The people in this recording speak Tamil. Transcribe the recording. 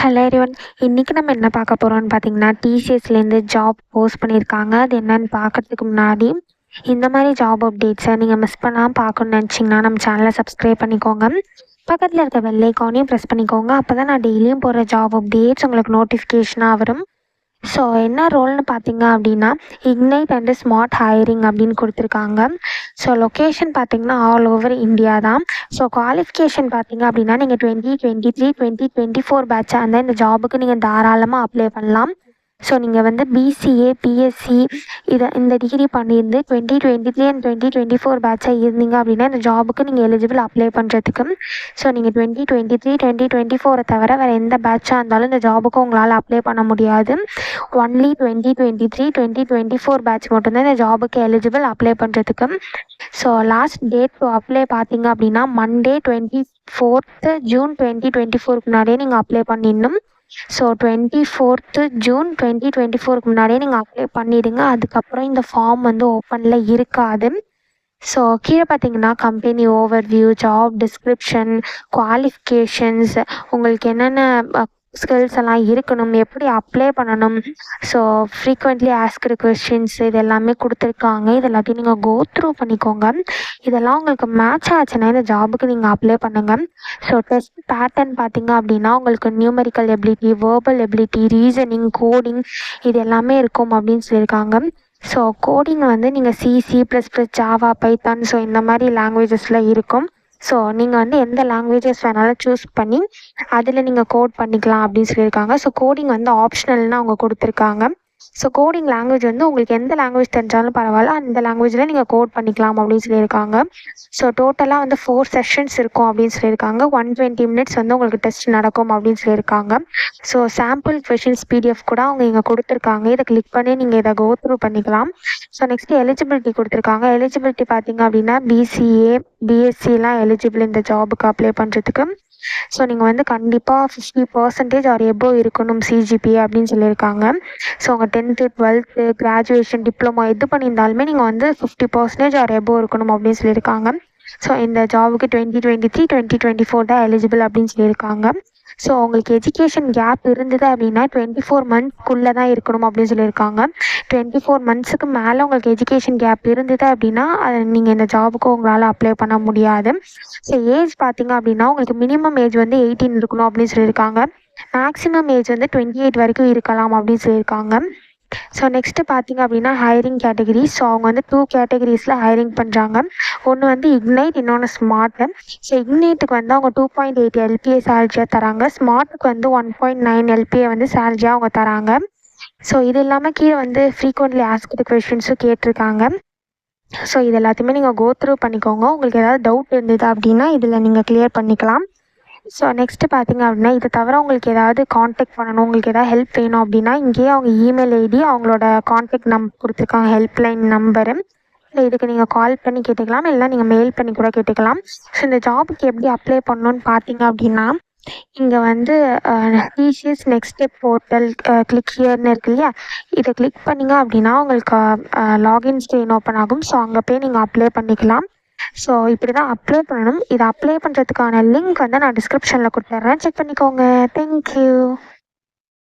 Hello everyone. இன்றைக்கி நம்ம என்ன பார்க்க போகிறோம்னு பார்த்தீங்கன்னா, டிசிஎஸ்லேருந்து ஜாப் போஸ்ட் பண்ணியிருக்காங்க. அது என்னன்னு பார்க்கறதுக்கு முன்னாடி இந்த மாதிரி ஜாப் அப்டேட்ஸை நீங்கள் மிஸ் பண்ணாமல் பார்க்கணுன்னு நினச்சிங்கன்னா நம்ம சேனலை சப்ஸ்கிரைப் பண்ணிக்கோங்க. பக்கத்தில் இருக்க பெல் ஐக்கானையும் ப்ரெஸ் பண்ணிக்கோங்க. அப்போ தான் நான் டெய்லியும் போடுற ஜாப் அப்டேட்ஸ் உங்களுக்கு நோட்டிஃபிகேஷனாக வரும். ஸோ என்ன ரோல்னு பார்த்தீங்க அப்படின்னா, இக்னைட் அண்டு ஸ்மார்ட் ஹையரிங் அப்படின்னு கொடுத்துருக்காங்க. ஸோ லொக்கேஷன் பார்த்தீங்கன்னா ஆல் ஓவர் இந்தியா தான். ஸோ குவாலிஃபிகேஷன் பார்த்தீங்க அப்படின்னா, நீங்கள் 2023 2024 பேட்சாக இருந்தால் இந்த ஜாபுக்கு நீங்கள் தாராளமாக அப்ளை பண்ணலாம். ஸோ நீங்கள் வந்து பிசிஏ பிஎஸ்சி இந்த டிகிரி பண்ணியிருந்து 2023 அண்ட் 2024 பேட்சாக இருந்தீங்க அப்படின்னா இந்த ஜாபுக்கு நீங்கள் எலிஜிபிள் அப்ளை பண்ணுறதுக்கு. ஸோ நீங்கள் 2023 2024 தவிர வேறு எந்த பேட்சாக இருந்தாலும் இந்த ஜாபுக்கு உங்களால் அப்ளை பண்ண முடியாது. ஒன்லி 2023 2024 பேட்ச் மட்டும்தான் இந்த ஜாபுக்கு எலிஜிபிள் அப்ளை பண்ணுறதுக்கு. So last date to apply பார்த்தீங்க அப்படின்னா மண்டே 24th ஜூன் 2024 முன்னாடியே நீங்கள் அப்ளை பண்ணிடணும். ஸோ 24th ஜூன் 2024 முன்னாடியே நீங்கள் அப்ளை பண்ணிவிடுங்க. அதுக்கப்புறம் இந்த ஃபார்ம் வந்து ஓப்பனில் இருக்காது. ஸோ கீழே பார்த்தீங்கன்னா company overview, job description, qualifications, உங்களுக்கு என்னென்ன ஸ்கில்ஸ் எல்லாம் இருக்கணும், எப்படி அப்ளை பண்ணணும், ஸோ ஃப்ரீக்வெண்ட்லி ஆஸ்க்டு கொஸ்டின்ஸ் இது எல்லாமே கொடுத்துருக்காங்க. இது எல்லாத்தையும் நீங்கள் கோ த்ரூ பண்ணிக்கோங்க. இதெல்லாம் உங்களுக்கு மேட்ச் ஆச்சுன்னா இந்த ஜாபுக்கு நீங்கள் அப்ளை பண்ணுங்கள். ஸோ டெஸ்ட் பேட்டர்ன் பார்த்தீங்க அப்படின்னா உங்களுக்கு numerical ability, verbal ability, reasoning, coding இது எல்லாமே இருக்கும் அப்படின்னு சொல்லியிருக்காங்க. ஸோ கோடிங் வந்து நீங்கள் C++, ஜாவா, பைத்தான் ஸோ இந்த மாதிரி லாங்குவேஜஸில் இருக்கும். ஸோ நீங்கள் வந்து எந்த லாங்குவேஜஸ் வேணாலும் சூஸ் பண்ணி அதில் நீங்கள் கோட் பண்ணிக்கலாம் அப்படின்னு சொல்லியிருக்காங்க. ஸோ கோடிங் வந்து ஆப்ஷனல்னு அவங்க கொடுத்துருக்காங்க. ஸோ கோடிங் லாங்குவேஜ் வந்து உங்களுக்கு எந்த லாங்குவேஜ் தெரிஞ்சாலும் பரவாயில்ல, அந்த லாங்குவேஜில் நீங்கள் கோட் பண்ணிக்கலாம் அப்படின்னு சொல்லியிருக்காங்க. ஸோ டோட்டலாக வந்து 4 செஷன்ஸ் இருக்கும் அப்படின்னு சொல்லியிருக்காங்க. 120 minutes வந்து உங்களுக்கு டெஸ்ட் நடக்கும் அப்படின்னு சொல்லியிருக்காங்க. ஸோ சாம்பிள் கொஷின்ஸ் PDF கூட அவங்க இங்கே கொடுத்துருக்காங்க. இதை கிளிக் பண்ணி நீங்கள் இதை கோ த்ரூ பண்ணிக்கலாம். ஸோ நெக்ஸ்ட்டு எலிஜிபிலிட்டி கொடுத்துருக்காங்க. எலிஜிபிலிட்டி பார்த்தீங்க அப்படின்னா BCA BSCலாம் எலிஜிபிள் இந்த ஜாபுக்கு அப்ளை பண்ணுறதுக்கு. ஸோ நீங்கள் வந்து கண்டிப்பாக 50% ஆர் எபோவ் இருக்கணும் CGPA அப்படின்னு சொல்லியிருக்காங்க. ஸோ உங்கள் 10th 12th கிராஜுவேஷன் டிப்ளமோ எது பண்ணியிருந்தாலுமே நீங்கள் வந்து 50% ஆர் எபோவ் இருக்கணும் அப்படின்னு சொல்லியிருக்காங்க. ஸோ இந்த ஜாபுக்கு 2023 2024 தான் எலிஜிபிள் அப்படின்னு சொல்லியிருக்காங்க. ஸோ உங்களுக்கு எஜுகேஷன் கேப் இருந்தது அப்படின்னா 24 monthsக்குள்ளே தான் இருக்கணும் அப்படின்னு சொல்லியிருக்காங்க. 24 monthsக்கு மேலே உங்களுக்கு எஜுகேஷன் கேப் இருந்தது அப்படின்னா அதை நீங்கள் இந்த ஜாபுக்கு உங்களால் அப்ளை பண்ண முடியாது. ஸோ ஏஜ் பார்த்தீங்க அப்படின்னா உங்களுக்கு மினிமம் ஏஜ் வந்து 18 இருக்கணும் அப்படின்னு சொல்லியிருக்காங்க. மேக்ஸிமம் ஏஜ் வந்து 28 வரைக்கும் இருக்கலாம் அப்படின்னு சொல்லியிருக்காங்க. ஸோ நெக்ஸ்ட்டு பார்த்தீங்க அப்படின்னா ஹையரிங் கேட்டகரி. ஸோ அவங்க வந்து 2 கேட்டகரிஸில் ஹையரிங் பண்ணுறாங்க. ஒன்று வந்து இக்னைட், இன்னொன்று ஸ்மார்ட்டு. ஸோ இக்னைட்டுக்கு வந்து அவங்க 2.8 LPA சேலரியாக தராங்க. ஸ்மார்ட்டுக்கு வந்து 1.9 LPA வந்து சேலரியாக அவங்க தராங்க. ஸோ இது இல்லாமல் கீழே வந்து ஃப்ரீக்வெண்ட்லி ஆஸ்க்டு கொஷின்ஸும் கேட்டிருக்காங்க. ஸோ இது எல்லாத்தையுமே நீங்கள் கோ த்ரூ பண்ணிக்கோங்க. உங்களுக்கு ஏதாவது டவுட் இருந்தது அப்படின்னா இதில் நீங்கள் கிளியர் பண்ணிக்கலாம். ஸோ நெக்ஸ்ட்டு பார்த்தீங்க அப்படின்னா இதை தவிர உங்களுக்கு ஏதாவது காண்டாக்ட் பண்ணணும், உங்களுக்கு ஏதாவது ஹெல்ப் வேணும் அப்படின்னா இங்கேயே அவங்க இமெயில் ஐடி, அவங்களோட காண்டாக்ட் நம்பர் கொடுத்துருக்காங்க, ஹெல்ப்லைன் நம்பரு. இல்லை இதுக்கு நீங்கள் கால் பண்ணி கேட்டுக்கலாம், இல்லை நீங்கள் மெயில் பண்ணி கூட கேட்டுக்கலாம். ஸோ இந்த ஜாபுக்கு எப்படி அப்ளை பண்ணணுன்னு பார்த்தீங்க அப்படின்னா இங்கே வந்து TCS next step portal click ஹியர்னு இருக்கு இல்லையா, இதை கிளிக் பண்ணிங்க அப்படின்னா உங்களுக்கு லாகின் ஸ்க்ரீன் ஓப்பன் ஆகும். ஸோ அங்கே போய் நீங்கள் அப்ளை பண்ணிக்கலாம். ஸோ இப்படி தான் அப்ளை பண்ணணும். இதை அப்ளை பண்ணுறதுக்கான லிங்க் வந்து நான் டிஸ்கிரிப்ஷனில் கொடுத்துட்றேன், செக் பண்ணிக்கோங்க. தேங்க்யூ.